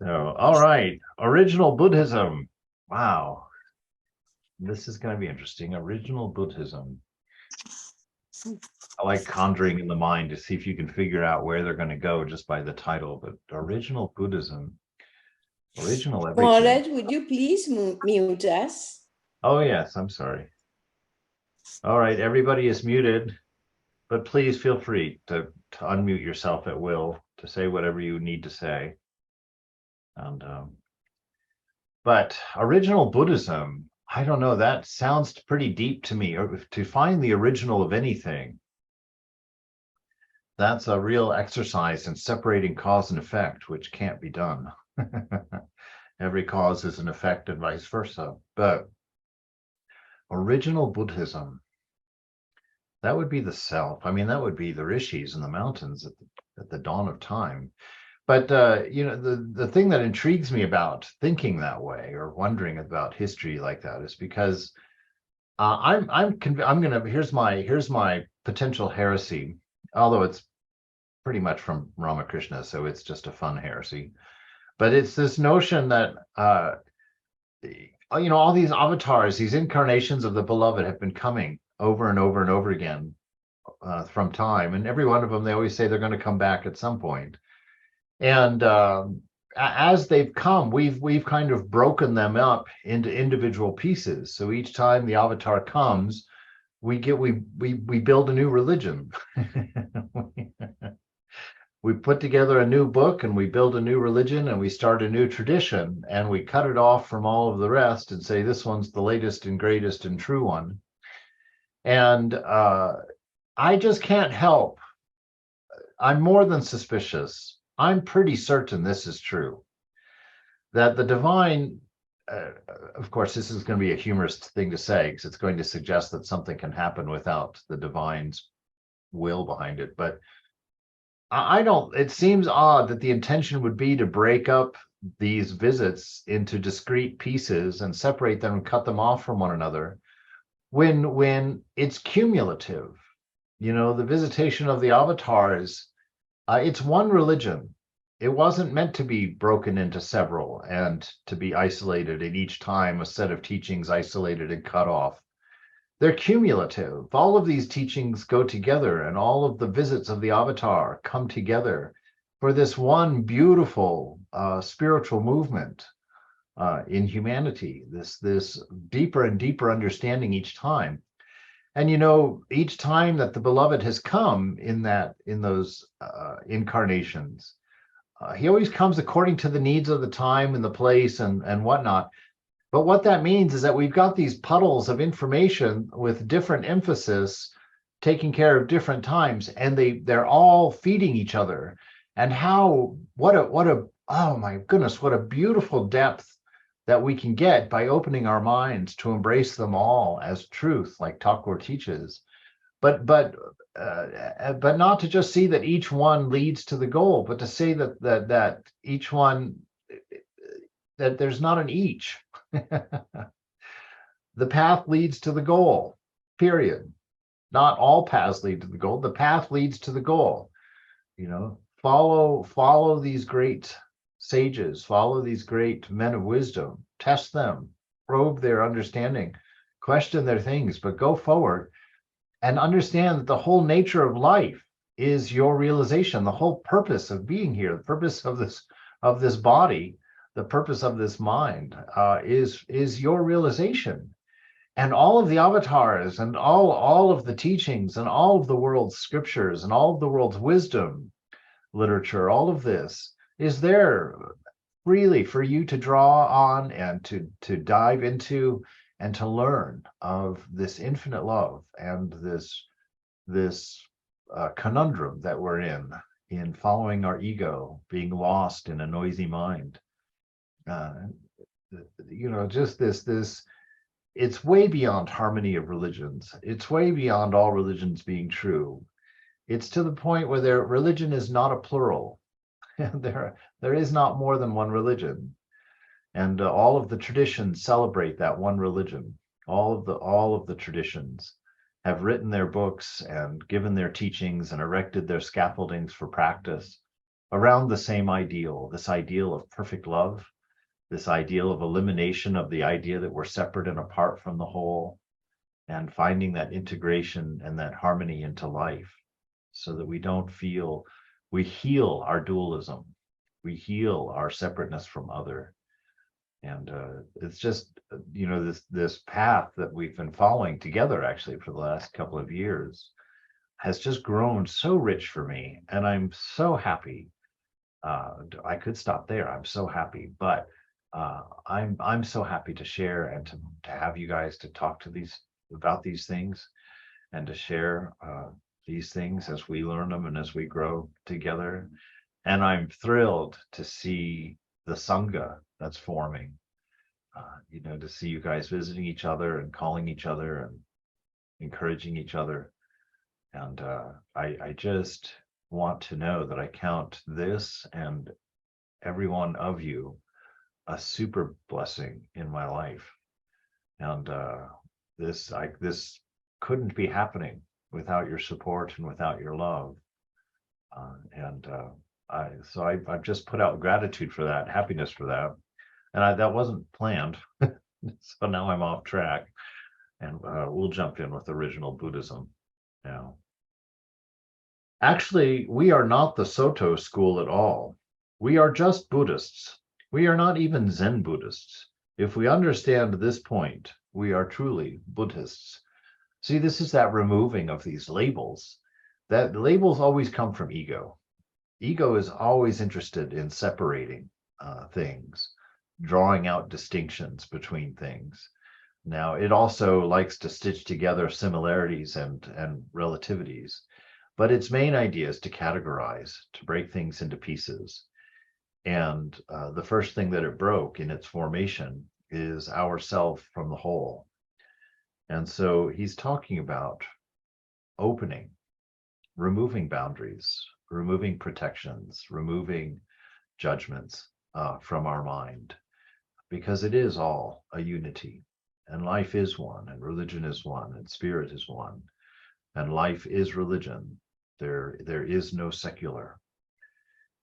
So, all right, original Buddhism. Wow, this is going to be interesting. Original Buddhism. I like conjuring in the mind to see if you can figure out where they're going to go just by the title. But original Buddhism, original everything. Conrad, would you please mute us? Oh, yes, I'm sorry. All right, everybody is muted, but please feel free to unmute yourself at will to say whatever you need to say. And but original Buddhism, I don't know, that sounds pretty deep to me. Or to find the original of anything, that's a real exercise in separating cause and effect, which can't be done. Every cause is an effect and vice versa. But original Buddhism, that would be the self. I mean, that would be the rishis in the mountains at the dawn of time. But the thing that intrigues me about thinking that way or wondering about history like that is because I'm gonna here's my potential heresy, although it's pretty much from Ramakrishna, so it's just a fun heresy. But it's this notion that all these avatars, these incarnations of the beloved have been coming over and over and over again from time, and every one of them they always say they're going to come back at some point. And as they've come, we've kind of broken them up into individual pieces. So each time the avatar comes, we build a new religion. We put together a new book and we build a new religion and we start a new tradition and we cut it off from all of the rest and say this one's the latest and greatest and true one. And I just can't help. I'm more than suspicious. I'm pretty certain this is true. That the divine, of course, this is going to be a humorous thing to say because it's going to suggest that something can happen without the divine's will behind it. But I don't, it seems odd that the intention would be to break up these visits into discrete pieces and separate them and cut them off from one another when it's cumulative. The visitation of the avatars, it's one religion. It wasn't meant to be broken into several and to be isolated, and each time a set of teachings isolated and cut off. They're cumulative. All of these teachings go together, and all of the visits of the avatar come together for this one beautiful spiritual movement in humanity, this deeper and deeper understanding each time. And each time that the beloved has come in those incarnations, he always comes according to the needs of the time and the place and whatnot. But what that means is that we've got these puddles of information with different emphasis taking care of different times, and they're all feeding each other. And what a oh my goodness, what a beautiful depth that we can get by opening our minds to embrace them all as truth, like Thakur teaches. But not to just see that each one leads to the goal, but to say that each one, that there's not an each. The path leads to the goal, period. Not all paths lead to the goal. The path leads to the goal. Follow these great sages, follow these great men of wisdom, test them, probe their understanding, question their things, but go forward and understand that the whole nature of life is your realization. The whole purpose of being here, the purpose of this body, the purpose of this mind is your realization. And all of the avatars and all of the teachings and all of the world's scriptures and all of the world's wisdom literature, all of this is there freely for you to draw on and to dive into and to learn of this infinite love and this conundrum that we're in following our ego, being lost in a noisy mind. Just this, it's way beyond harmony of religions. It's way beyond all religions being true. It's to the point where their religion is not a plural. there is not more than one religion, and all of the traditions celebrate that one religion. All of the traditions have written their books and given their teachings and erected their scaffoldings for practice around the same ideal, this ideal of perfect love, this ideal of elimination of the idea that we're separate and apart from the whole, and finding that integration and that harmony into life so that we don't feel, we heal our dualism, we heal our separateness from other. And it's just, this path that we've been following together actually for the last couple of years has just grown so rich for me. And I'm so happy. I could stop there. I'm so happy, but I'm so happy to share and to have you guys to talk to about these things and to share these things as we learn them and as we grow together. And I'm thrilled to see the Sangha that's forming, to see you guys visiting each other and calling each other and encouraging each other. And I just want to know that I count this and every one of you a super blessing in my life. And this couldn't be happening without your support and without your love. So I've just put out gratitude for that, happiness for that. And that wasn't planned. So now I'm off track, and we'll jump in with original Buddhism now. Actually, we are not the Soto school at all. We are just Buddhists. We are not even Zen Buddhists. If we understand this point, we are truly Buddhists. See, this is that removing of these labels. That labels always come from ego. Ego is always interested in separating things, drawing out distinctions between things. Now, it also likes to stitch together similarities and relativities, but its main idea is to categorize, to break things into pieces. And the first thing that it broke in its formation is ourself from the whole. And so he's talking about opening, removing boundaries, removing protections, removing judgments from our mind, because it is all a unity, and life is one, and religion is one, and spirit is one, and life is religion. There is no secular,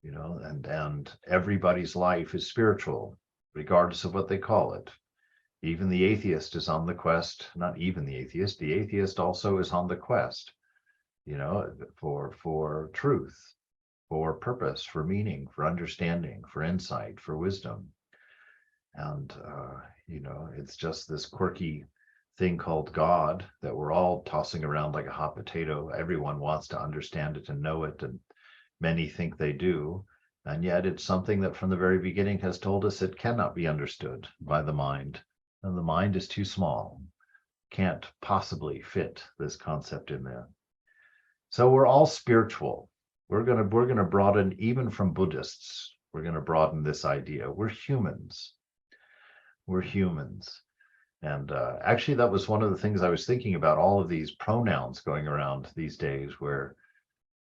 and everybody's life is spiritual, regardless of what they call it. Even the atheist is on the quest, not even the atheist also is on the quest, for truth, for purpose, for meaning, for understanding, for insight, for wisdom. And, it's just this quirky thing called God that we're all tossing around like a hot potato. Everyone wants to understand it and know it, and many think they do. And yet it's something that from the very beginning has told us it cannot be understood by the mind. And the mind is too small, can't possibly fit this concept in there. So we're all spiritual. We're gonna broaden, even from Buddhists, we're gonna broaden this idea. We're humans. We're humans. And actually, that was one of the things I was thinking about, all of these pronouns going around these days where,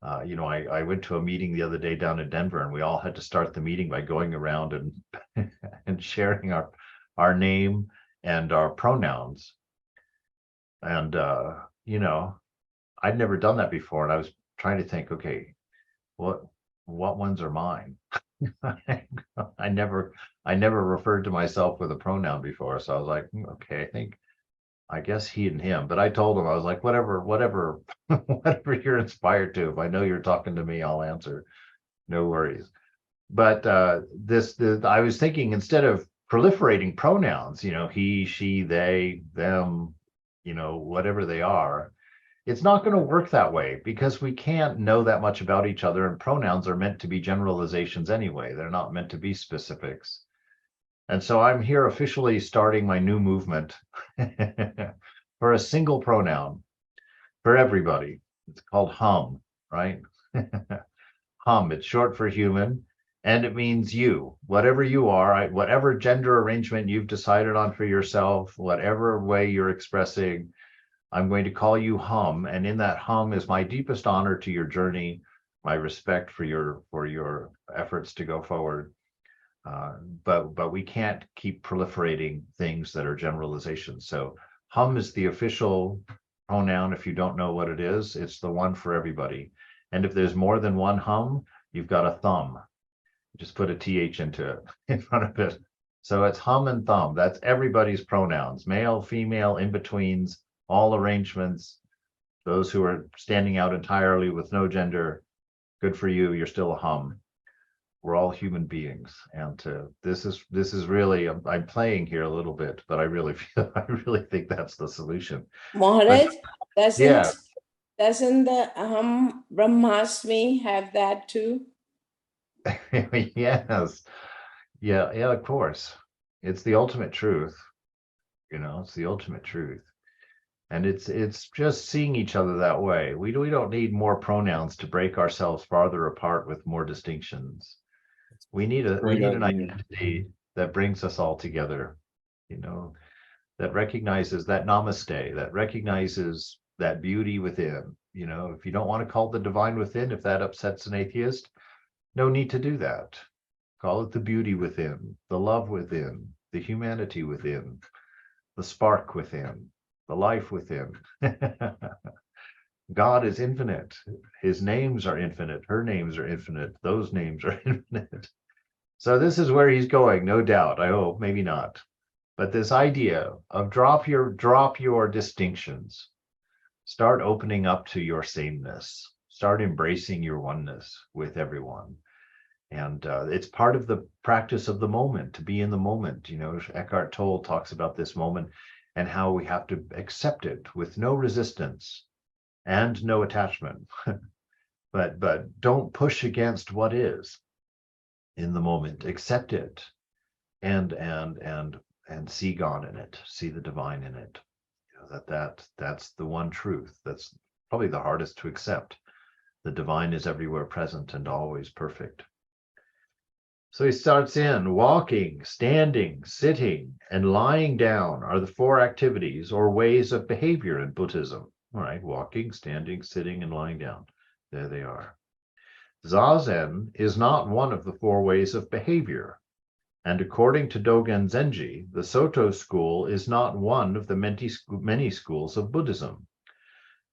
I went to a meeting the other day down in Denver, and we all had to start the meeting by going around and and sharing our name and our pronouns. And, I'd never done that before. And I was trying to think, okay, what ones are mine? I never referred to myself with a pronoun before. So I was like, okay, I guess he and him. But I told him, I was like, whatever, whatever you're inspired to. If I know you're talking to me, I'll answer. No worries. But I was thinking, instead of proliferating pronouns, he, she, they, them, whatever they are, it's not going to work that way, because we can't know that much about each other, and pronouns are meant to be generalizations anyway. They're not meant to be specifics. And so I'm here officially starting my new movement for a single pronoun for everybody. It's called hum, right? Hum, it's short for human, and it means you, whatever you are, whatever gender arrangement you've decided on for yourself, whatever way you're expressing, I'm going to call you hum. And in that hum is my deepest honor to your journey, my respect for your efforts to go forward. But we can't keep proliferating things that are generalizations. So hum is the official pronoun. If you don't know what it is, it's the one for everybody. And if there's more than one hum, you've got a thumb. Just put a TH into it in front of it. So it's hum and thumb. That's everybody's pronouns, male, female, in-betweens, all arrangements. Those who are standing out entirely with no gender, good for you, you're still a hum. We're all human beings. And this is really, I'm playing here a little bit, but I really think that's the solution. Maharaj, Yeah. doesn't the Brahmasmi have that too? Yes. Yeah, of course. It's the ultimate truth. It's the ultimate truth. And it's just seeing each other that way. We don't need more pronouns to break ourselves farther apart with more distinctions. We need an identity that brings us all together, that recognizes that namaste, that recognizes that beauty within. If you don't want to call it the divine within, if that upsets an atheist, no need to do that. Call it the beauty within, the love within, the humanity within, the spark within, the life within. God is infinite. His names are infinite. Her names are infinite. Those names are infinite. So this is where he's going, no doubt. I hope, maybe not. But this idea of drop your distinctions, start opening up to your sameness, start embracing your oneness with everyone. And it's part of the practice of the moment, to be in the moment. Eckhart Tolle talks about this moment and how we have to accept it with no resistance and no attachment. but don't push against what is in the moment. Accept it and see God in it, see the divine in it. That's the one truth. That's probably the hardest to accept. The divine is everywhere present and always perfect. So he starts in walking, standing, sitting, and lying down are the four activities or ways of behavior in Buddhism. All right, walking, standing, sitting, and lying down. There they are. Zazen is not one of the four ways of behavior. And according to Dogen Zenji, the Soto school is not one of the many schools of Buddhism.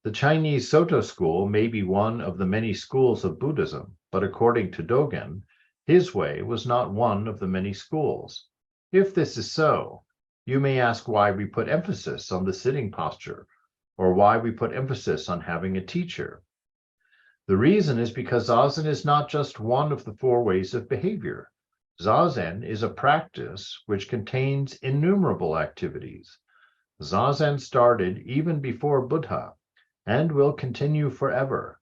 The Chinese Soto school may be one of the many schools of Buddhism, but according to Dogen, his way was not one of the many schools. If this is so, you may ask why we put emphasis on the sitting posture, or why we put emphasis on having a teacher. The reason is because Zazen is not just one of the four ways of behavior. Zazen is a practice which contains innumerable activities. Zazen started even before Buddha and will continue forever.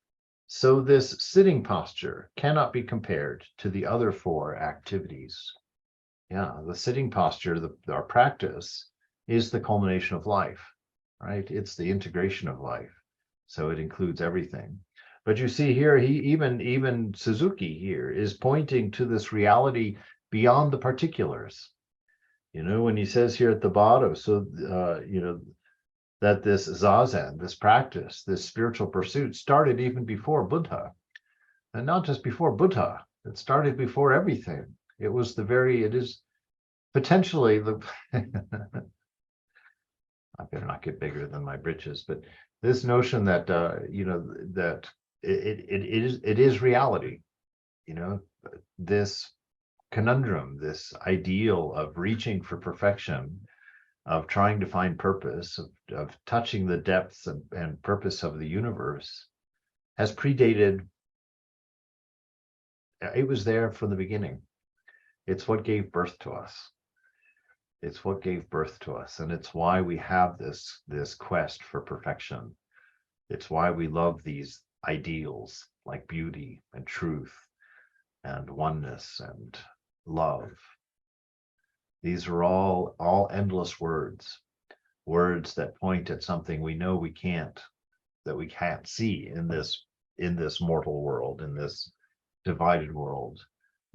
So this sitting posture cannot be compared to the other four activities. Yeah, the sitting posture, our practice, is the culmination of life, right? It's the integration of life. So it includes everything. But you see here, even Suzuki here is pointing to this reality beyond the particulars. When he says here at the bottom, so, that this zazen, this practice, this spiritual pursuit started even before Buddha. And not just before Buddha, it started before everything. It is potentially the, I better not get bigger than my britches, but this notion that, that it is reality, this conundrum, this ideal of reaching for perfection, of trying to find purpose, of touching the depths and purpose of the universe, has predated. It was there from the beginning. It's what gave birth to us. It's what gave birth to us, and it's why we have this quest for perfection. It's why we love these ideals like beauty and truth and oneness and love. These are all endless words that point at something we know we can't see in this mortal world, in this divided world.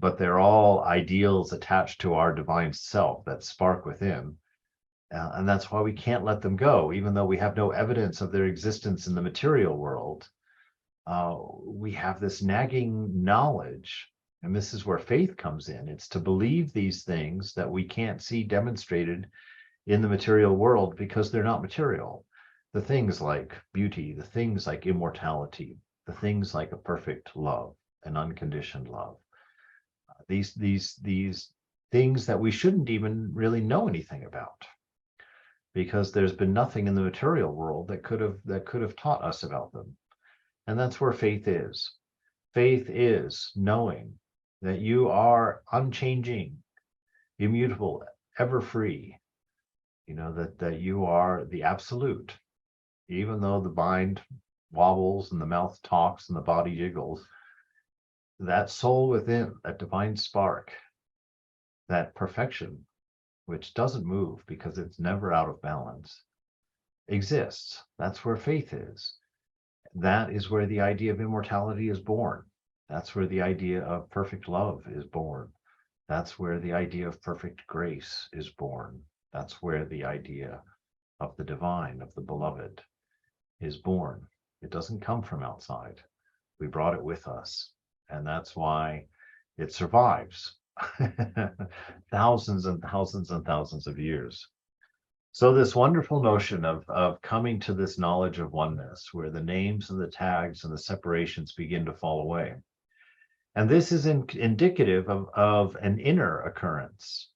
But they're all ideals attached to our divine self, that spark within. And that's why we can't let them go, even though we have no evidence of their existence in the material world. We have this nagging knowledge, and this is where faith comes in. It's to believe these things that we can't see demonstrated in the material world because they're not material. The things like beauty, the things like immortality, the things like a perfect love and unconditioned love. These things that we shouldn't even really know anything about, because there's been nothing in the material world that could have taught us about them. And that's where faith is. Faith is knowing that you are unchanging, immutable, ever free. That you are the absolute, even though the mind wobbles and the mouth talks and the body jiggles. That soul within, that divine spark, that perfection, which doesn't move because it's never out of balance, exists. That's where faith is. That is where the idea of immortality is born. That's where the idea of perfect love is born. That's where the idea of perfect grace is born. That's where the idea of the divine, of the beloved, is born. It doesn't come from outside. We brought it with us. And that's why it survives thousands and thousands and thousands of years. So this wonderful notion of coming to this knowledge of oneness, where the names and the tags and the separations begin to fall away. And this is indicative of an inner occurrence.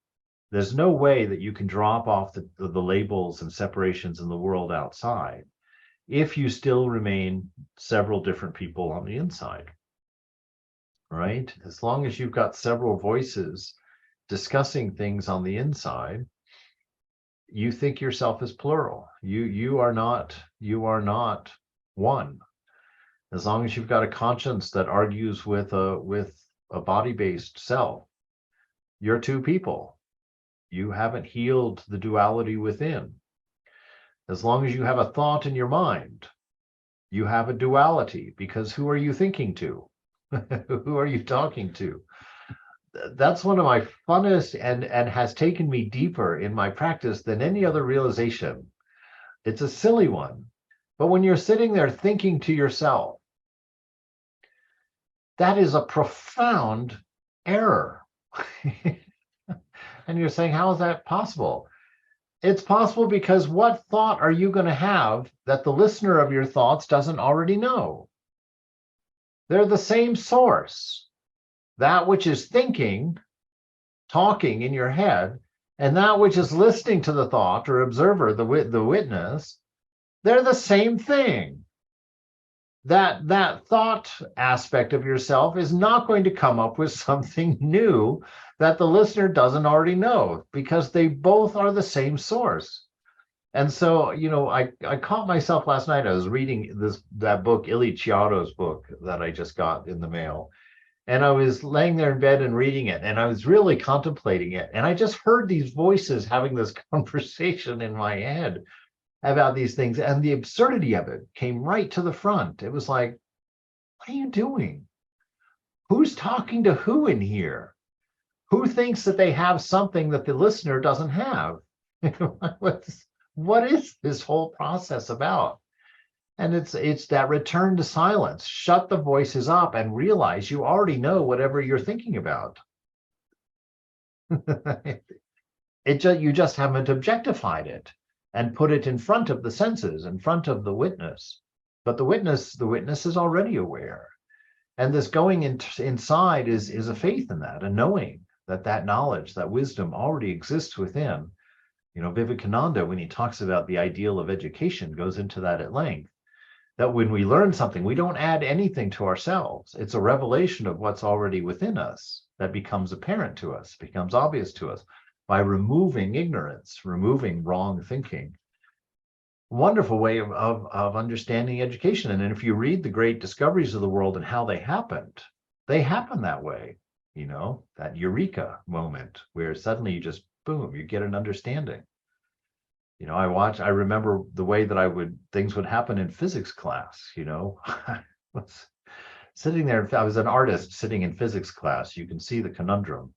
There's no way that you can drop off the labels and separations in the world outside if you still remain several different people on the inside, right? As long as you've got several voices discussing things on the inside, you think yourself as plural. You are not one. As long as you've got a conscience that argues with a body-based self, you're two people. You haven't healed the duality within. As long as you have a thought in your mind, you have a duality, because who are you thinking to? Who are you talking to? That's one of my funnest and has taken me deeper in my practice than any other realization. It's a silly one, but when you're sitting there thinking to yourself, that is a profound error. And you're saying, how is that possible? It's possible because what thought are you going to have that the listener of your thoughts doesn't already know? They're the same source. That which is thinking, talking in your head, and that which is listening to the thought or observer, the witness, they're the same thing. That thought aspect of yourself is not going to come up with something new that the listener doesn't already know, because they both are the same source. And so, I caught myself last night. I was reading that book, Ili Chiaro's book that I just got in the mail. And I was laying there in bed and reading it, and I was really contemplating it. And I just heard these voices having this conversation in my head about these things. And the absurdity of it came right to the front. It was like, what are you doing? Who's talking to who in here? Who thinks that they have something that the listener doesn't have? What is this whole process about? And it's that return to silence. Shut the voices up and realize you already know whatever you're thinking about. You just haven't objectified it and put it in front of the senses, in front of the witness. But the witness is already aware. And this going inside is a faith in that, a knowing that knowledge, that wisdom already exists within. Vivekananda, when he talks about the ideal of education, goes into that at length. That when we learn something, we don't add anything to ourselves. It's a revelation of what's already within us that becomes apparent to us, becomes obvious to us by removing ignorance, removing wrong thinking. Wonderful way of understanding education. And if you read the great discoveries of the world and how they happen that way. That eureka moment where suddenly you just, boom, you get an understanding. I remember the way that things would happen in physics class. I was sitting there, I was an artist sitting in physics class. You can see the conundrum.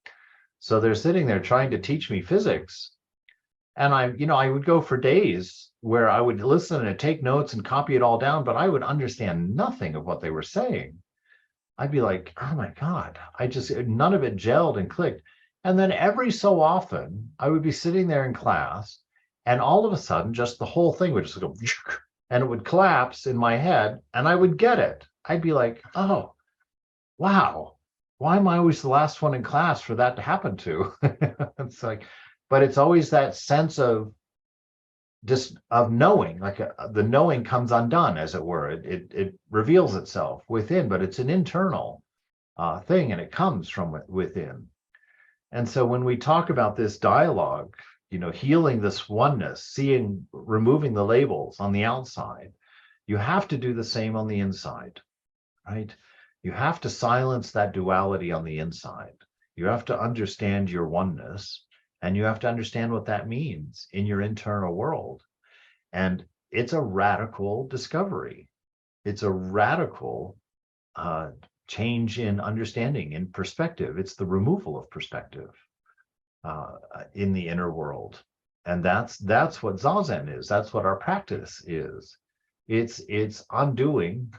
So they're sitting there trying to teach me physics. And I would go for days where I would listen and take notes and copy it all down, but I would understand nothing of what they were saying. I'd be like, oh my God, none of it gelled and clicked. And then every so often I would be sitting there in class, and all of a sudden, just the whole thing would just go, and it would collapse in my head, and I would get it. I'd be like, oh, wow, why am I always the last one in class for that to happen to? It's like, but it's always that sense of just of knowing, like the knowing comes undone, as it were. It reveals itself within, but it's an internal thing, and it comes from within. And so when we talk about this dialogue, healing this oneness, seeing, removing the labels on the outside, you have to do the same on the inside, right? You have to silence that duality on the inside. You have to understand your oneness, and you have to understand what that means in your internal world. And it's a radical discovery. It's a radical change in understanding, in perspective. It's the removal of perspective in the inner world. And that's what Zazen is. That's what our practice is. It's undoing,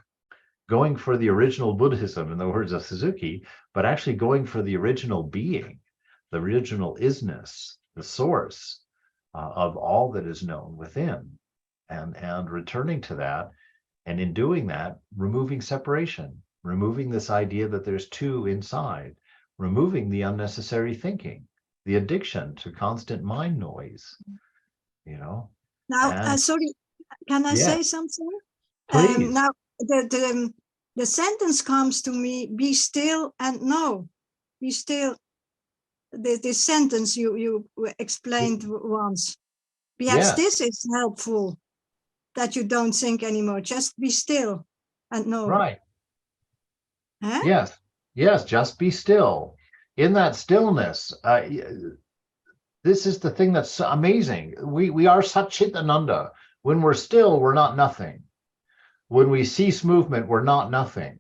going for the original Buddhism, in the words of Suzuki, but actually going for the original being, the original isness, the source of all that is known within, and returning to that. And in doing that, removing separation, removing this idea that there's two inside, removing the unnecessary thinking, the addiction to constant mind noise, Now, And sorry, can I yeah, say something? please. Now, the sentence comes to me, be still and know. Be still. The sentence you explained once. Perhaps Yes, this is helpful, that you don't think anymore. Just be still and know. right. Huh? Yes, just be still. In that stillness, this is the thing that's amazing. We are Satchitananda. When we're still, we're not nothing. When we cease movement, we're not nothing.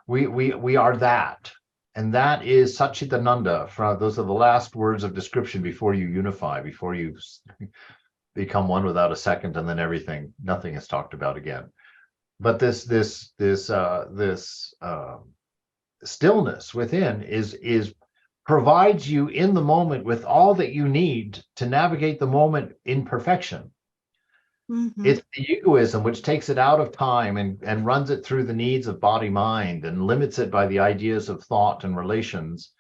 We are that. And that is Satchitananda. Those are the last words of description before you unify, before you become one without a second, and then nothing is talked about again. But this stillness within is provides you in the moment with all that you need to navigate the moment in perfection. Mm-hmm. It's the egoism which takes it out of time and runs it through the needs of body mind and limits it by the ideas of thought and relations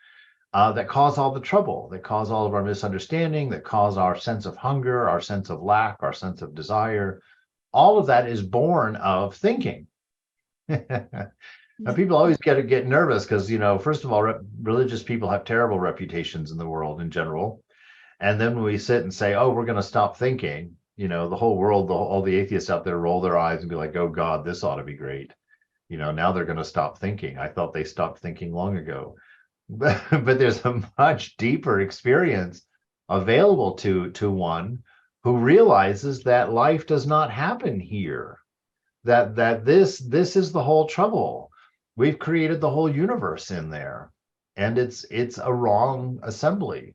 that cause all the trouble, that cause all of our misunderstanding, that cause our sense of hunger, our sense of lack, our sense of desire. All of that is born of thinking. Now, people always get nervous because, first of all, religious people have terrible reputations in the world in general. And then when we sit and say, oh, we're going to stop thinking, the whole world, all the atheists out there roll their eyes and be like, oh, God, this ought to be great. Now they're going to stop thinking. I thought they stopped thinking long ago. But there's a much deeper experience available to one who realizes that life does not happen here, that this is the whole trouble. We've created the whole universe in there, and it's a wrong assembly.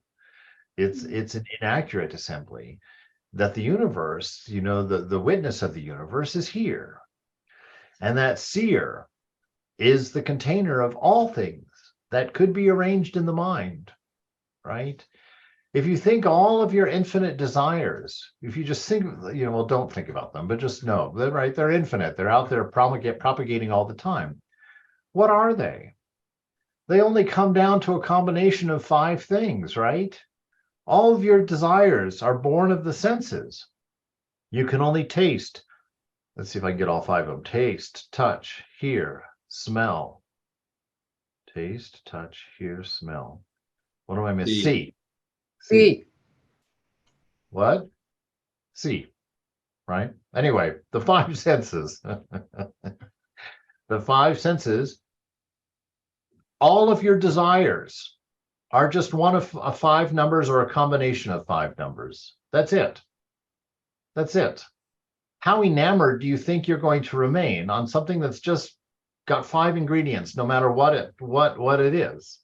It's an inaccurate assembly. That the universe, the witness of the universe is here, and that seer is the container of all things that could be arranged in the mind, right? If you think all of your infinite desires, if you just think, well, don't think about them, but just know that, right, they're infinite. They're out there propagating all the time. What are they? They only come down to a combination of 5 things, right? All of your desires are born of the senses. You can only taste. Let's see if I can get all 5 of them. Taste, touch, hear, smell. Taste, touch, hear, smell. What do I miss? See. What? See. Right? Anyway, the 5 senses. The 5 senses, all of your desires are just one of 5 numbers or a combination of 5 numbers. That's it. That's it. How enamored do you think you're going to remain on something that's just got 5 ingredients, no matter what it is?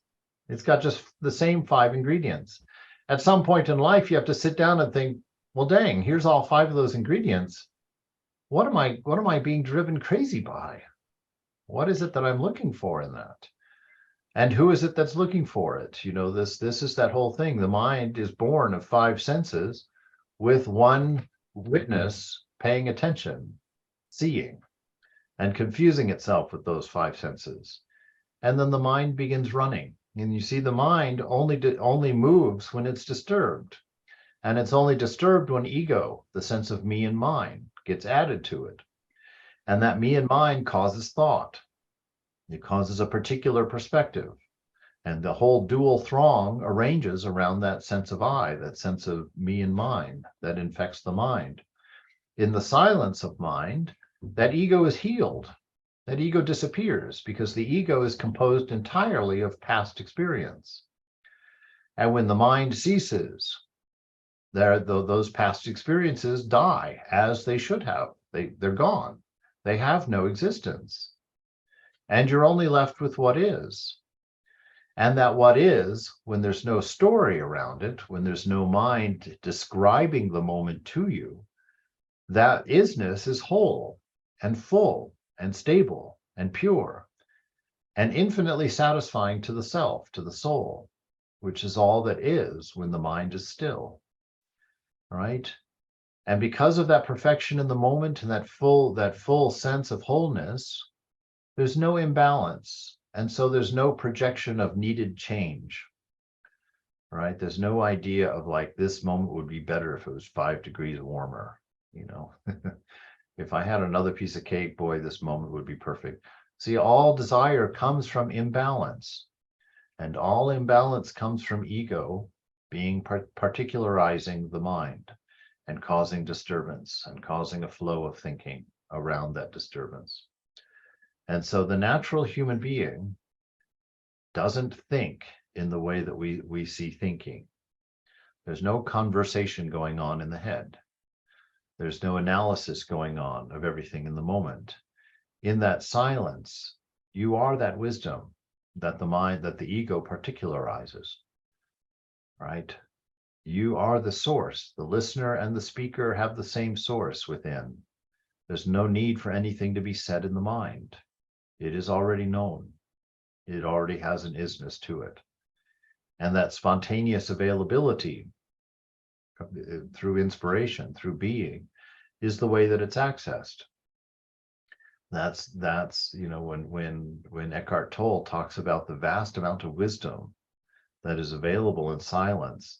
It's got just the same 5 ingredients. At some point in life, you have to sit down and think, well, dang, here's all 5 of those ingredients. What am I being driven crazy by? What is it that I'm looking for in that? And who is it that's looking for it? This is that whole thing. The mind is born of 5 senses with one witness paying attention, seeing, and confusing itself with those 5 senses. and then the mind begins running. And you see the mind only moves when it's disturbed. And it's only disturbed when ego, the sense of me and mine, gets added to it. And that me and mine causes thought. It causes a particular perspective. And the whole dual throng arranges around that sense of I, that sense of me and mine that infects the mind. In the silence of mind, that ego is healed. That ego disappears because the ego is composed entirely of past experience. And when the mind ceases, those past experiences die as they should have. They're gone. They have no existence. And you're only left with what is. And that what is, when there's no story around it, when there's no mind describing the moment to you, that isness is whole and full and stable and pure and infinitely satisfying to the self, to the soul, which is all that is when the mind is still, right? And because of that perfection in the moment and that full sense of wholeness, there's no imbalance. And so there's no projection of needed change, right? There's no idea of like, this moment would be better if it was 5 degrees warmer, you know? If I had another piece of cake, boy, this moment would be perfect. See, all desire comes from imbalance, and all imbalance comes from ego being particularizing the mind and causing disturbance and causing a flow of thinking around that disturbance. And so the natural human being doesn't think in the way that we see thinking. There's no conversation going on in the head. There's no analysis going on of everything in the moment. In that silence, you are that wisdom that the mind, that the ego particularizes, right? You are the source. The listener and the speaker have the same source within. There's no need for anything to be said in the mind. It is already known. It already has an isness to it. And that spontaneous availability through inspiration, through being, is the way that it's accessed. That's you know, when Eckhart Tolle talks about the vast amount of wisdom that is available in silence,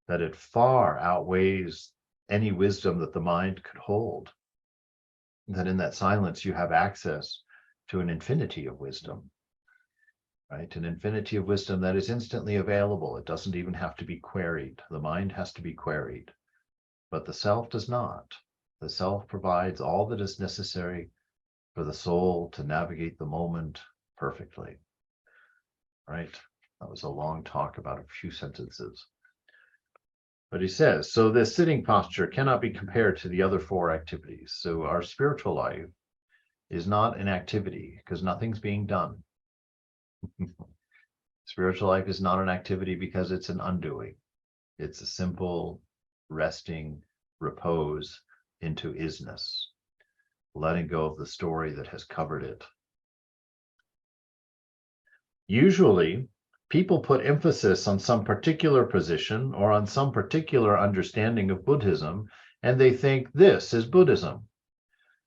that it far outweighs any wisdom that the mind could hold. That in that silence you have access to an infinity of wisdom, right? An infinity of wisdom that is instantly available. It doesn't even have to be queried. The mind has to be queried, but the self does not. The self provides all that is necessary for the soul to navigate the moment perfectly, right? That was a long talk about a few sentences. But he says, so this sitting posture cannot be compared to the other 4 activities. So our spiritual life is not an activity because nothing's being done. Spiritual life is not an activity because it's an undoing. It's a simple resting, repose into isness, letting go of the story that has covered it. Usually, people put emphasis on some particular position or on some particular understanding of Buddhism, and they think this is Buddhism.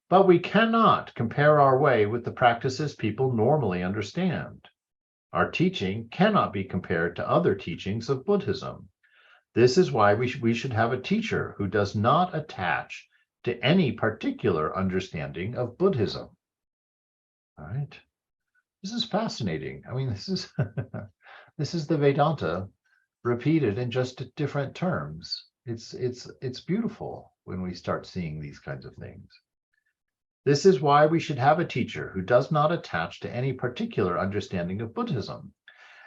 But we cannot compare our way with the practices people normally understand. Our teaching cannot be compared to other teachings of Buddhism. This is why we should have a teacher who does not attach to any particular understanding of Buddhism. All right. This is fascinating. I mean, this is this is the Vedanta repeated in just different terms. It's beautiful when we start seeing these kinds of things. This is why we should have a teacher who does not attach to any particular understanding of Buddhism.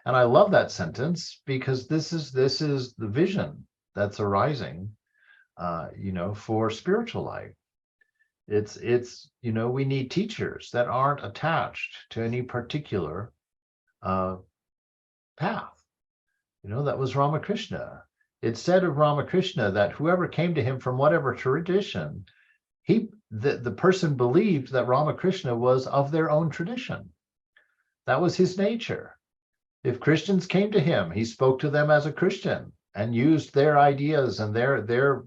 And I love that sentence because this is the vision that's arising, you know, for spiritual life. It's you know, we need teachers that aren't attached to any particular path. You know, that was Ramakrishna. It said of Ramakrishna that whoever came to him from whatever tradition, the person believed that Ramakrishna was of their own tradition. That was his nature. If Christians came to him, he spoke to them as a Christian and used their ideas and their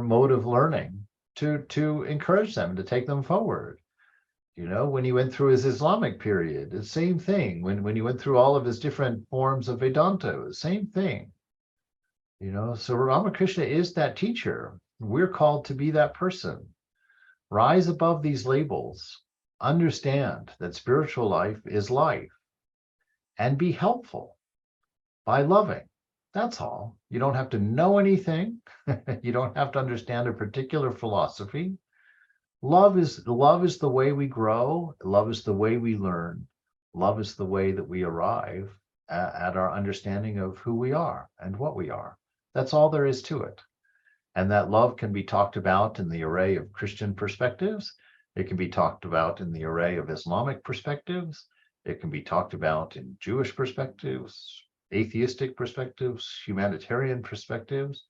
mode of learning to encourage them, to take them forward. You know, when he went through his Islamic period, the same thing. When he went through all of his different forms of Vedanta, the same thing. You know, so Ramakrishna is that teacher. We're called to be that person. Rise above these labels. Understand that spiritual life is life. And be helpful by loving. That's all. You don't have to know anything. You don't have to understand a particular philosophy. Love is the way we grow. Love is the way we learn. Love is the way that we arrive at our understanding of who we are and what we are. That's all there is to it. And that love can be talked about in the array of Christian perspectives. It can be talked about in the array of Islamic perspectives. It can be talked about in Jewish perspectives, atheistic perspectives, humanitarian perspectives.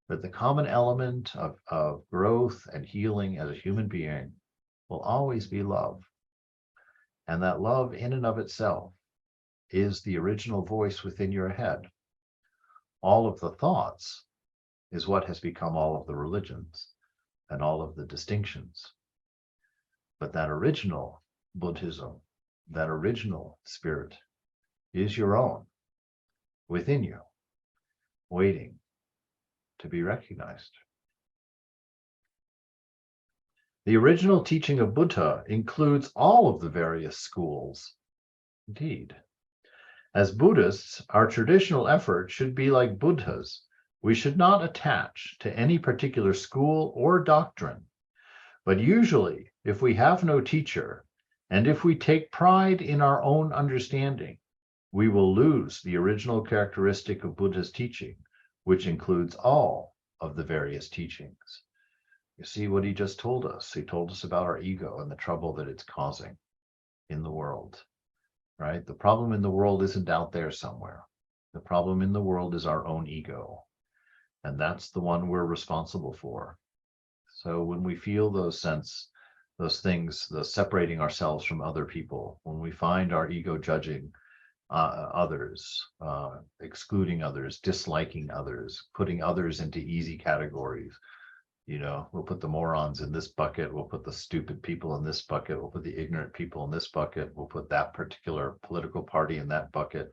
But the common element of growth and healing as a human being will always be love. And that love in and of itself is the original voice within your head. All of the thoughts is what has become all of the religions and all of the distinctions. But that original Buddhism, that original spirit is your own, within you, waiting to be recognized. The original teaching of Buddha includes all of the various schools. Indeed. As Buddhists, our traditional effort should be like Buddha's. We should not attach to any particular school or doctrine. But usually, if we have no teacher, and if we take pride in our own understanding, we will lose the original characteristic of Buddha's teaching, which includes all of the various teachings. You see what he just told us? He told us about our ego and the trouble that it's causing in the world, right? The problem in the world isn't out there somewhere. The problem in the world is our own ego. And that's the one we're responsible for. So when we feel those things, the separating ourselves from other people, when we find our ego judging others, excluding others, disliking others, putting others into easy categories, you know, we'll put the morons in this bucket, we'll put the stupid people in this bucket, we'll put the ignorant people in this bucket, we'll put that particular political party in that bucket,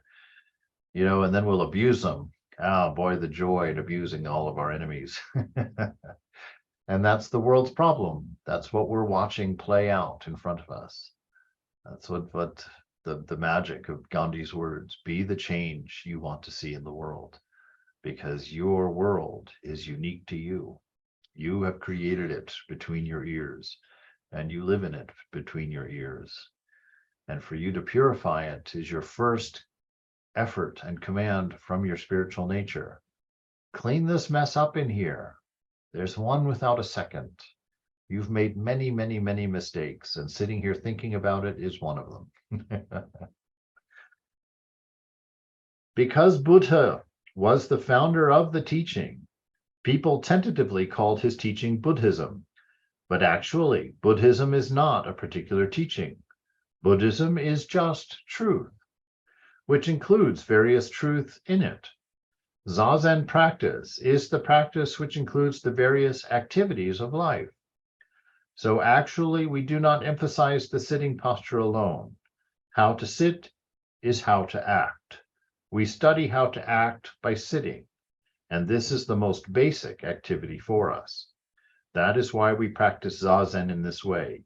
you know, and then we'll abuse them. Ah, boy, the joy in abusing all of our enemies. And that's the world's problem. That's what we're watching play out in front of us. That's what the magic of Gandhi's words, be the change you want to see in the world, because your world is unique to you. You have created it between your ears, and you live in it between your ears. And for you to purify it is your first effort and command from your spiritual nature. Clean this mess up in here. There's one without a second. You've made many, many, many mistakes, and sitting here thinking about it is one of them. Because Buddha was the founder of the teaching, people tentatively called his teaching Buddhism. But actually, Buddhism is not a particular teaching. Buddhism is just truth, which includes various truths in it. Zazen practice is the practice which includes the various activities of life. So actually, we do not emphasize the sitting posture alone. How to sit is how to act. We study how to act by sitting, and this is the most basic activity for us. That is why we practice Zazen in this way.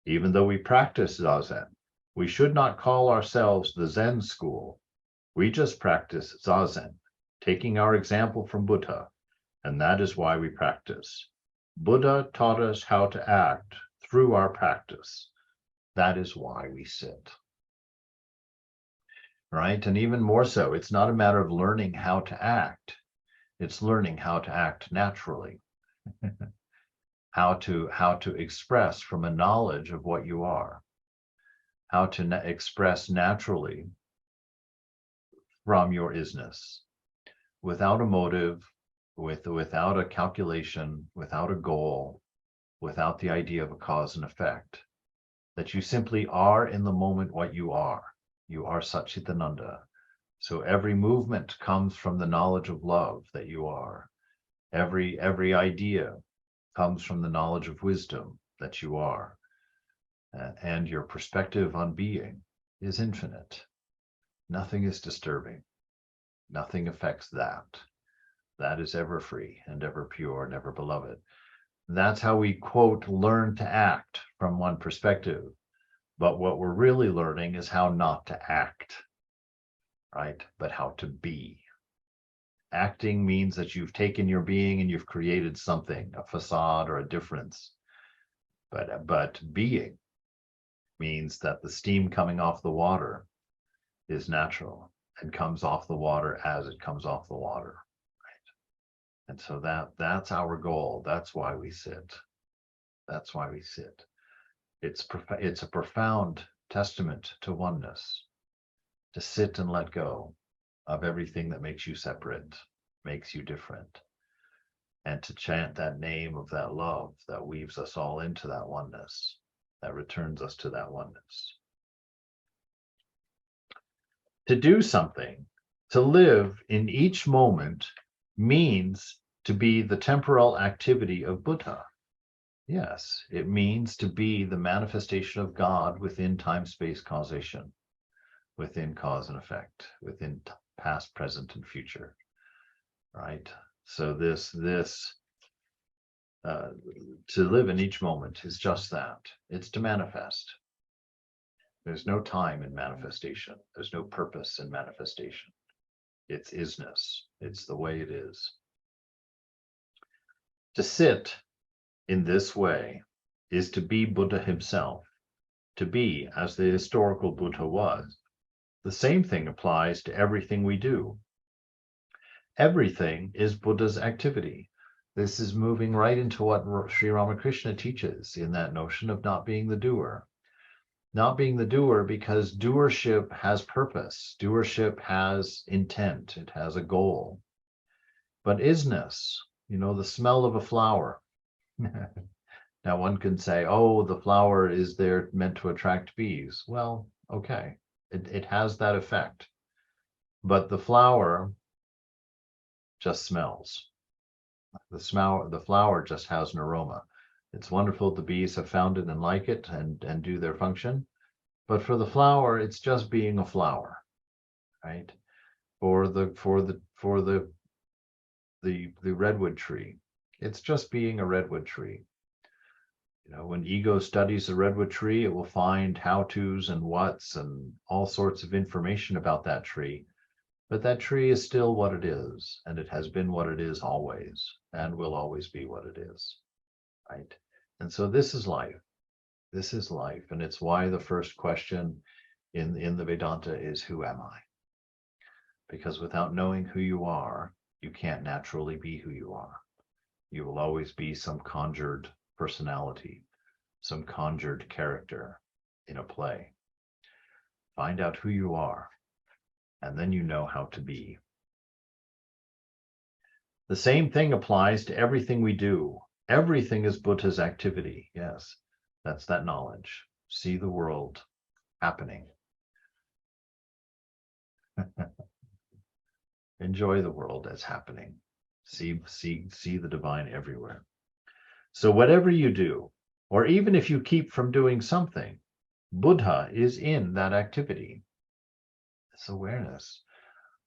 Even though we practice Zazen, we should not call ourselves the Zen school. We just practice Zazen, taking our example from Buddha, and that is why we practice. Buddha taught us how to act through our practice. That is why we sit. Right? And even more so, it's not a matter of learning how to act. It's learning how to act naturally. how to express from a knowledge of what you are. How to express naturally from your isness, without a motive, without a calculation, without a goal, without the idea of a cause and effect, that you simply are in the moment what you are. You are Satchitananda. So every movement comes from the knowledge of love that you are. Every idea comes from the knowledge of wisdom that you are. and your perspective on being is infinite. Nothing is disturbing. Nothing affects that. That is ever free and ever pure and ever beloved. That's how we, quote, learn to act from one perspective. But what we're really learning is how not to act, right? But how to be. Acting means that you've taken your being and you've created something, a facade or a difference. But being means that the steam coming off the water is natural and comes off the water as it comes off the water. Right? And so that's our goal. That's why we sit. That's why we sit. It's a profound testament to oneness, to sit and let go of everything that makes you separate, makes you different, and to chant that name of that love that weaves us all into that oneness, that returns us to that oneness. To do something, to live in each moment, means to be the temporal activity of Buddha. Yes, it means to be the manifestation of God within time-space causation, within cause and effect, within past, present, and future, right? So to live in each moment is just that. It's to manifest. There's no time in manifestation. There's no purpose in manifestation. It's isness. It's the way it is. To sit in this way is to be Buddha himself, to be as the historical Buddha was. The same thing applies to everything we do. Everything is Buddha's activity. This is moving right into what Sri Ramakrishna teaches in that notion of not being the doer. Not being the doer because doership has purpose. Doership has intent. It has a goal. But isness, the smell of a flower. Now one can say, oh, the flower is there meant to attract bees. Well, okay, it has that effect. But the flower just smells. The flower just has an aroma. It's wonderful the bees have found it and like it and do their function. But for the flower, it's just being a flower, right? For the redwood tree, it's just being a redwood tree. When ego studies a redwood tree, it will find how-tos and whats and all sorts of information about that tree. But that tree is still what it is, and it has been what it is always, and will always be what it is, right? And so this is life. This is life, and it's why the first question in the Vedanta is, who am I? Because without knowing who you are, you can't naturally be who you are. You will always be some conjured personality, some conjured character in a play. Find out who you are, and then you know how to be. The same thing applies to everything we do. Everything is Buddha's activity. Yes, that's that knowledge. See the world happening. Enjoy the world as happening. See the divine everywhere. So whatever you do, or even if you keep from doing something, Buddha is in that activity. It's awareness.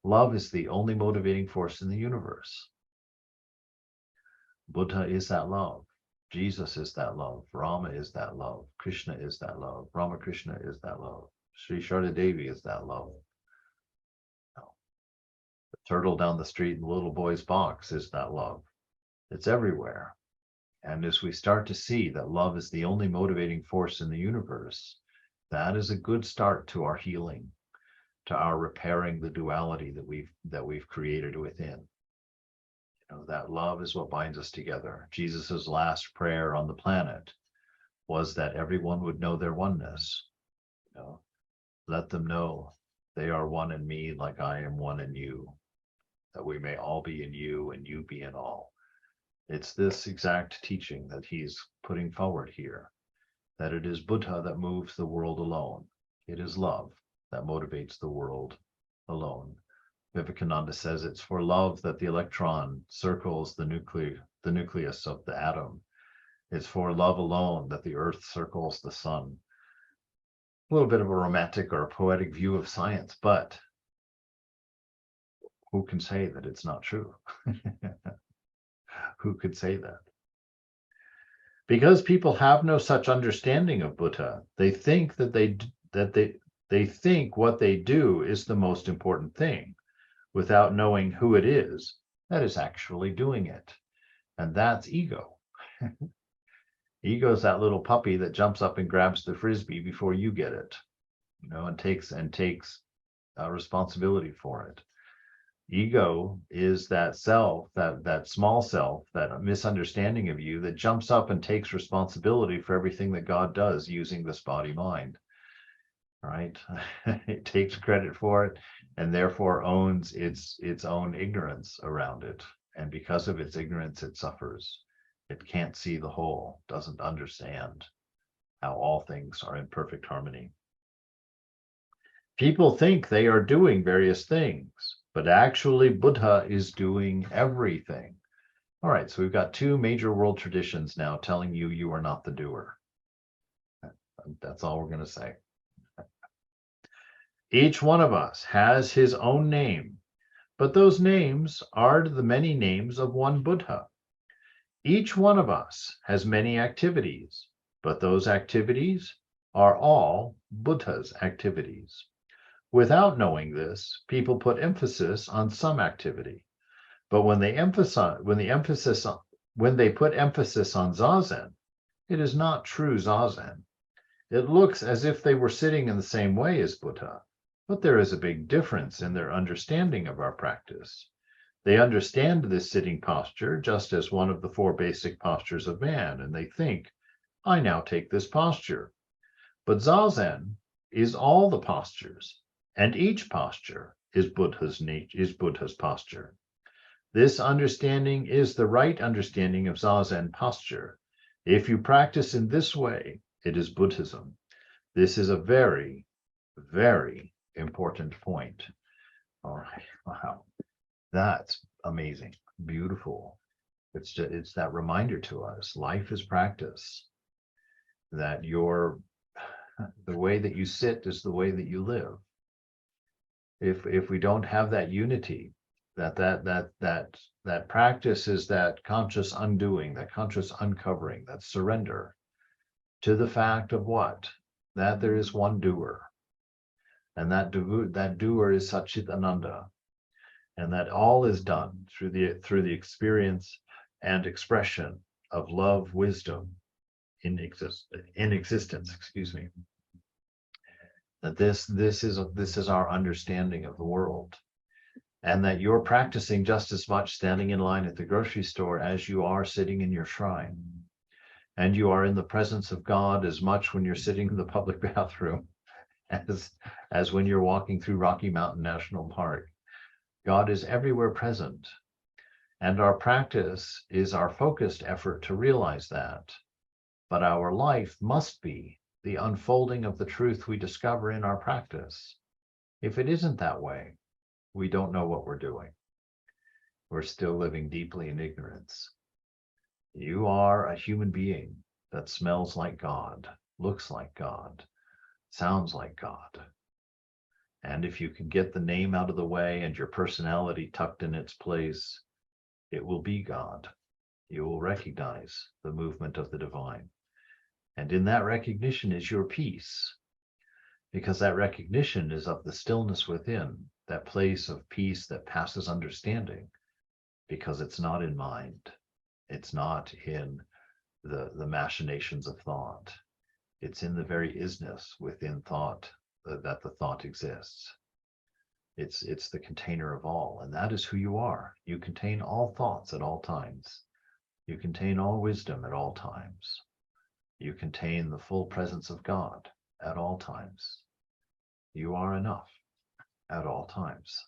Love is the only motivating force in the universe. Buddha is that love. Jesus is that love. Rama is that love. Krishna is that love. Ramakrishna is that love. Sri Sharda Devi is that love. The turtle down the street in the little boy's box is that love. It's everywhere. And as we start to see that love is the only motivating force in the universe, that is a good start to our healing, to our repairing the duality that we've created within. That love is what binds us together. Jesus's last prayer on the planet was that everyone would know their oneness. Let them know they are one in me like I am one in you, that we may all be in you and you be in all. It's this exact teaching that he's putting forward here, that it is Buddha that moves the world alone. It is love that motivates the world alone. Vivekananda says it's for love that the electron circles the nucleus of the atom. It's for love alone that the earth circles the sun. a little bit of a romantic or a poetic view of science, but who can say that it's not true? Who could say that? Because people have no such understanding of Buddha, they think that they think what they do is the most important thing, without knowing who it is that is actually doing it. And that's ego. Ego is that little puppy that jumps up and grabs the frisbee before you get it, and takes responsibility for it. Ego is that self, that small self, that misunderstanding of you that jumps up and takes responsibility for everything that God does using this body mind. Right? It takes credit for it and therefore owns its own ignorance around it. And because of its ignorance, it suffers. It can't see the whole, doesn't understand how all things are in perfect harmony. People think they are doing various things, but actually Buddha is doing everything. All right, so we've got two major world traditions now telling you you are not the doer. That's all we're going to say. Each one of us has his own name, but those names are the many names of one Buddha. Each one of us has many activities, but those activities are all Buddha's activities. Without knowing this, people put emphasis on some activity, but when they put emphasis on Zazen, it is not true Zazen. It looks as if they were sitting in the same way as Buddha, but there is a big difference in their understanding of our practice. They understand this sitting posture just as one of the four basic postures of man, and they think, I now take this posture. But Zazen is all the postures, and each posture is Buddha's posture. This understanding is the right understanding of Zazen posture. If you practice in this way, it is Buddhism. This is a very, very important point. All right, wow, that's amazing, beautiful. It's that reminder to us, life is practice, that the way that you sit is the way that you live. If we don't have that unity, that practice is that conscious undoing, that conscious uncovering, that surrender to the fact of what? That there is one doer. And that doer is Satchitananda. And that all is done through the experience and expression of love, wisdom in existence, excuse me. That this is our understanding of the world, and that you're practicing just as much standing in line at the grocery store as you are sitting in your shrine, and you are in the presence of God as much when you're sitting in the public bathroom as when you're walking through Rocky Mountain National Park. God is everywhere present, and our practice is our focused effort to realize that. But our life must be the unfolding of the truth we discover in our practice. If it isn't that way, we don't know what we're doing. We're still living deeply in ignorance. You are a human being that smells like God, looks like God, sounds like God. And if you can get the name out of the way and your personality tucked in its place, it will be God. You will recognize the movement of the divine. And in that recognition is your peace, because that recognition is of the stillness within, that place of peace that passes understanding, because it's not in mind. It's not in the machinations of thought. It's in the very isness within thought that the thought exists. It's the container of all, and that is who you are. You contain all thoughts at all times. You contain all wisdom at all times. You contain the full presence of God at all times. You are enough at all times.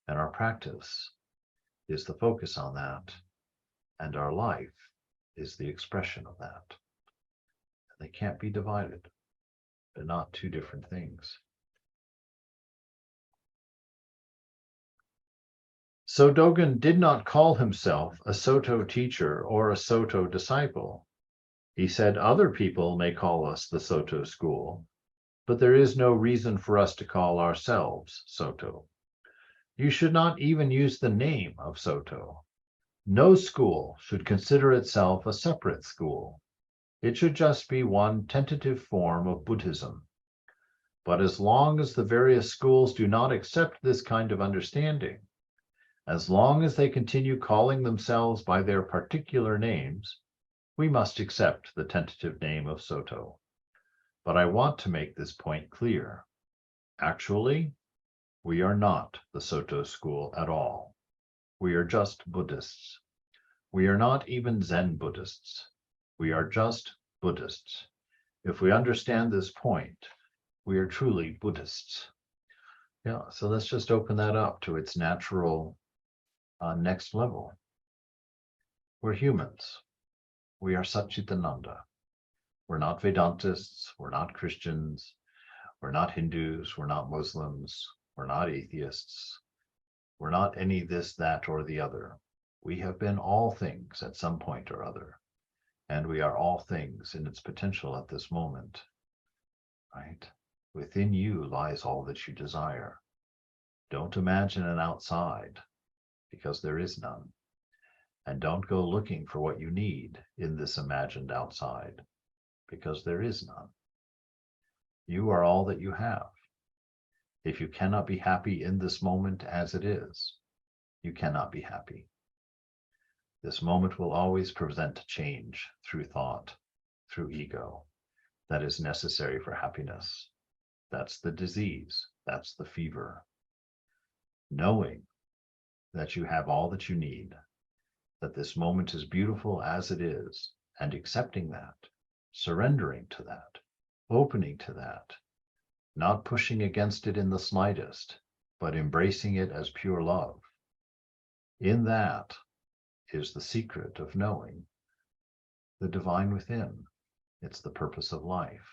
And our practice is the focus on that, and our life is the expression of that. They can't be divided. They're not two different things. So Dogen did not call himself a Soto teacher or a Soto disciple. He said other people may call us the Soto school, but there is no reason for us to call ourselves Soto. You should not even use the name of Soto. No school should consider itself a separate school. It should just be one tentative form of Buddhism. But as long as the various schools do not accept this kind of understanding, as long as they continue calling themselves by their particular names, we must accept the tentative name of Soto. But I want to make this point clear. Actually, we are not the Soto school at all. We are just Buddhists. We are not even Zen Buddhists. We are just Buddhists. If we understand this point, we are truly Buddhists. Yeah, so let's just open that up to its natural next level. We're humans. We are Satchitananda. We're not Vedantists. We're not Christians. We're not Hindus. We're not Muslims. We're not atheists. We're not any this, that, or the other. We have been all things at some point or other. And we are all things in its potential at this moment. Right? Within you lies all that you desire. Don't imagine an outside, because there is none. And don't go looking for what you need in this imagined outside, because there is none. You are all that you have. If you cannot be happy in this moment as it is, you cannot be happy. This moment will always present change through thought, through ego, that is necessary for happiness. That's the disease. That's the fever. Knowing that you have all that you need, that this moment is beautiful as it is, and accepting that, surrendering to that, opening to that, not pushing against it in the slightest, but embracing it as pure love. In that is the secret of knowing the divine within. It's the purpose of life.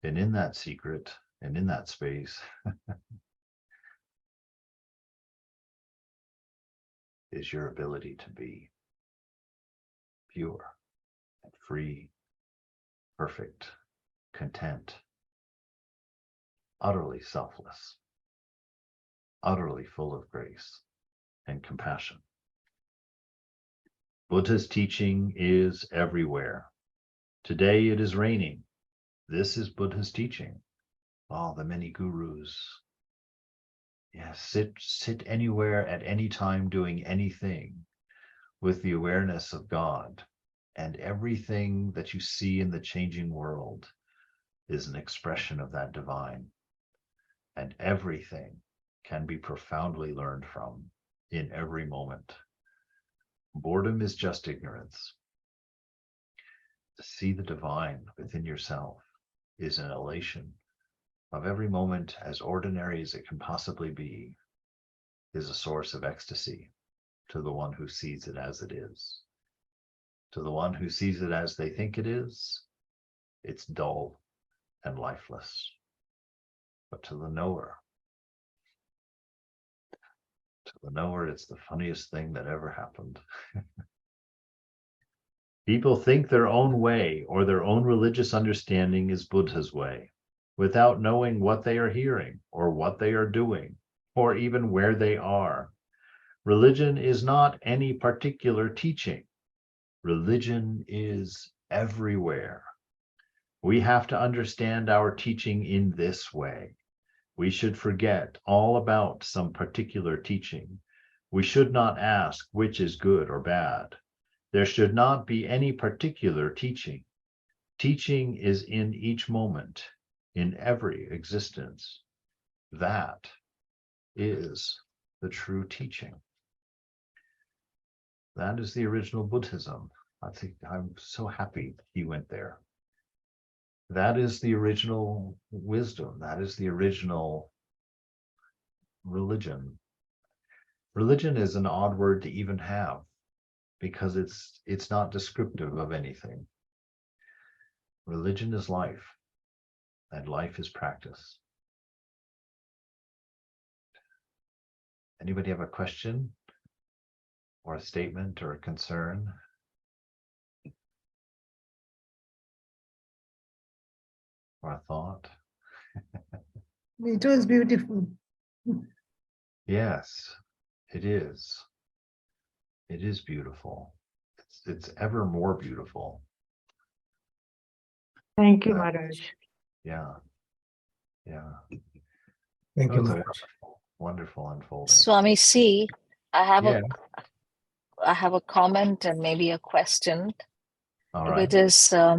And in that secret and in that space is your ability to be pure and free, perfect, content, utterly selfless, utterly full of grace and compassion. Buddha's teaching is everywhere. Today it is raining. This is Buddha's teaching. Oh, the many gurus. Yes, sit anywhere at any time doing anything with the awareness of God, and everything that you see in the changing world is an expression of that divine, and everything can be profoundly learned from in every moment. Boredom is just ignorance. To see the divine within yourself is an elation of every moment, as ordinary as it can possibly be, is a source of ecstasy to the one who sees it as it is. To the one who sees it as they think it is, it's dull and lifeless. But to the knower, it's the funniest thing that ever happened. People think their own way or their own religious understanding is Buddha's way, without knowing what they are hearing or what they are doing, or even where they are. Religion is not any particular teaching. Religion is everywhere. We have to understand our teaching in this way. We should forget all about some particular teaching. We should not ask which is good or bad. There should not be any particular teaching. Teaching is in each moment, in every existence. That is the true teaching. That is the original Buddhism. I think I'm so happy he went there. That is the original wisdom. That is the original religion. Religion is an odd word to even have, because it's not descriptive of anything. Religion is life, and life is practice. Anybody have a question or a statement or a concern? Or a thought? It was beautiful. Yes, it is. It is beautiful. It's ever more beautiful. Thank you, Uh, Maharaj. Yeah. Yeah. Thank It you, was a Maharaj. wonderful, wonderful unfolding. Swami C, I have Yeah. I have a comment and maybe a question, All right. which is uh,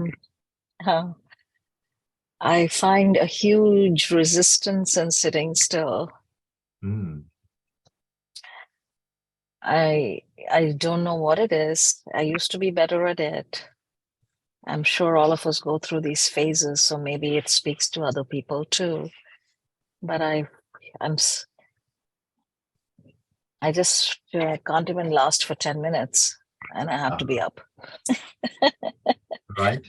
I find a huge resistance in sitting still. Mm, I don't know what it is. I used to be better at it. I'm sure all of us go through these phases, so maybe it speaks to other people too. But I just can't even last for 10 minutes, and I have to be up. right.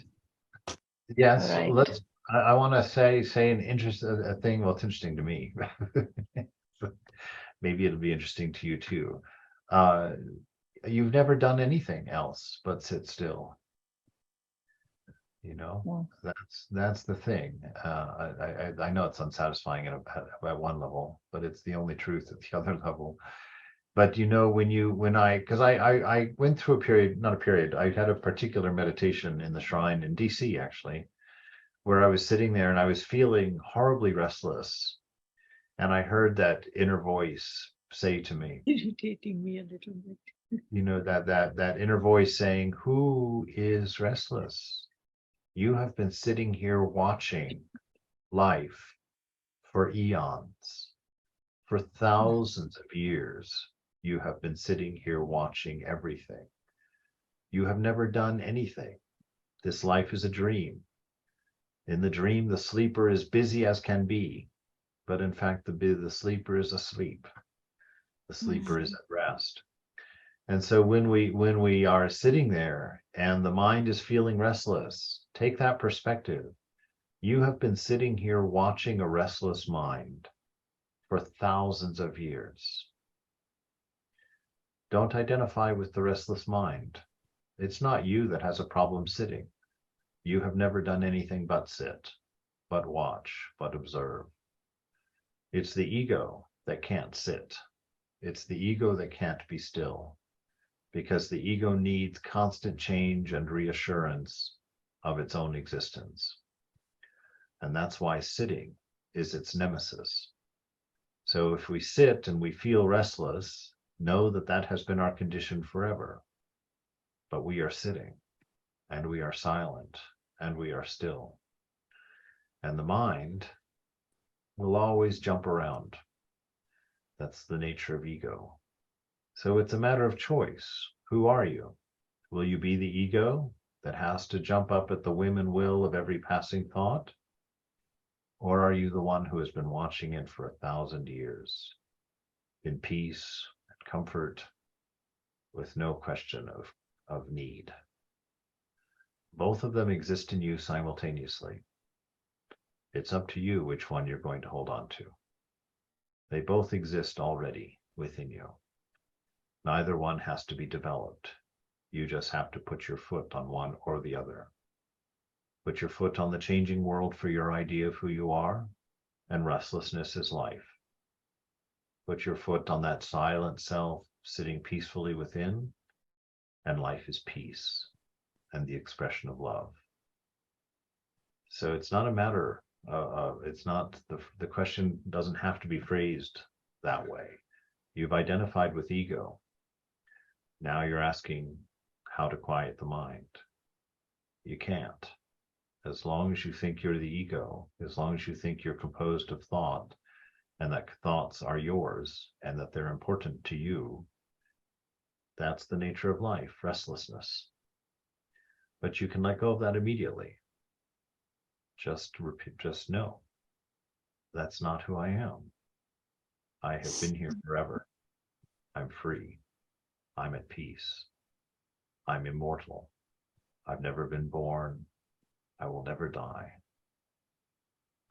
Yes. Right. Let's. I want to say an interesting a thing. Well, it's interesting to me. Maybe it'll be interesting to you too. You've never done anything else but sit still. You know, Mm. that's the thing. I know it's unsatisfying at one level, but it's the only truth at the other level. But you know, because I went through a period, not a period, I had a particular meditation in the shrine in DC actually, where I was sitting there and I was feeling horribly restless. And I heard that inner voice say to me, Irritating me a little bit. you know, that inner voice saying, "Who is restless? You have been sitting here watching life for eons, for thousands of years. You have been sitting here watching everything. You have never done anything. This life is a dream. In the dream, the sleeper is busy as can be, but in fact, the sleeper is asleep. The sleeper is at rest." And so when we are sitting there and the mind is feeling restless, take that perspective. You have been sitting here watching a restless mind for thousands of years. Don't identify with the restless mind. It's not you that has a problem sitting. You have never done anything but sit, but watch, but observe. It's the ego that can't sit. It's the ego that can't be still, because the ego needs constant change and reassurance of its own existence. And that's why sitting is its nemesis. So if we sit and we feel restless, know that that has been our condition forever. But we are sitting, and we are silent, and we are still. And the mind will always jump around. That's the nature of ego. So it's a matter of choice. Who are you? Will you be the ego that has to jump up at the whim and will of every passing thought? Or are you the one who has been watching it for 1,000 years in peace and comfort, with no question of need? Both of them exist in you simultaneously. It's up to you which one you're going to hold on to. They both exist already within you. Neither one has to be developed. You just have to put your foot on one or the other. Put your foot on the changing world for your idea of who you are, and restlessness is life. Put your foot on that silent self sitting peacefully within, and life is peace and the expression of love. So it's not a matter it's not, the question doesn't have to be phrased that way. You've identified with ego. Now you're asking how to quiet the mind. You can't. As long as you think you're the ego, as long as you think you're composed of thought, and that thoughts are yours, and that they're important to you, that's the nature of life, restlessness. But you can let go of that immediately. Just know, that's not who I am. I have been here forever. I'm free. I'm at peace. I'm immortal. I've never been born. I will never die.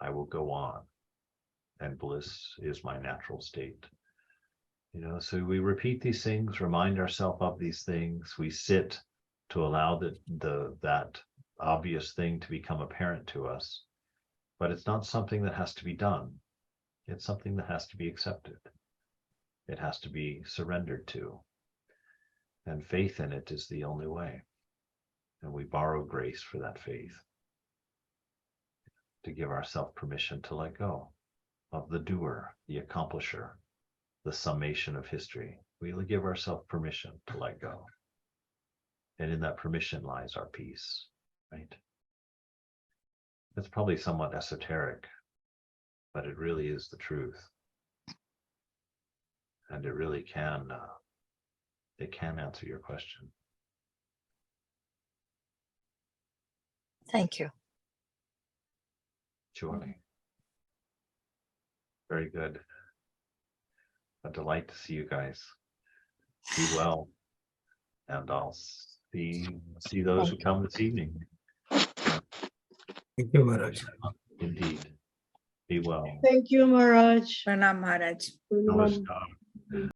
I will go on, and bliss is my natural state. You know, so we repeat these things, remind ourselves of these things. We sit to allow that obvious thing to become apparent to us, but it's not something that has to be done. It's something that has to be accepted. It has to be surrendered to. And faith in it is the only way. And we borrow grace for that faith. To give ourselves permission to let go of the doer, the accomplisher, the summation of history. We give ourselves permission to let go. And in that permission lies our peace, right? It's probably somewhat esoteric, but it really is the truth. And it really can, it can answer your question. Thank you. Surely. Very good. A delight to see you guys. Be well. And I'll see those who come this evening. Thank you, Maharaj. Indeed. Be well. Thank you, Maharaj. Pranam Maharaj. Namaskar.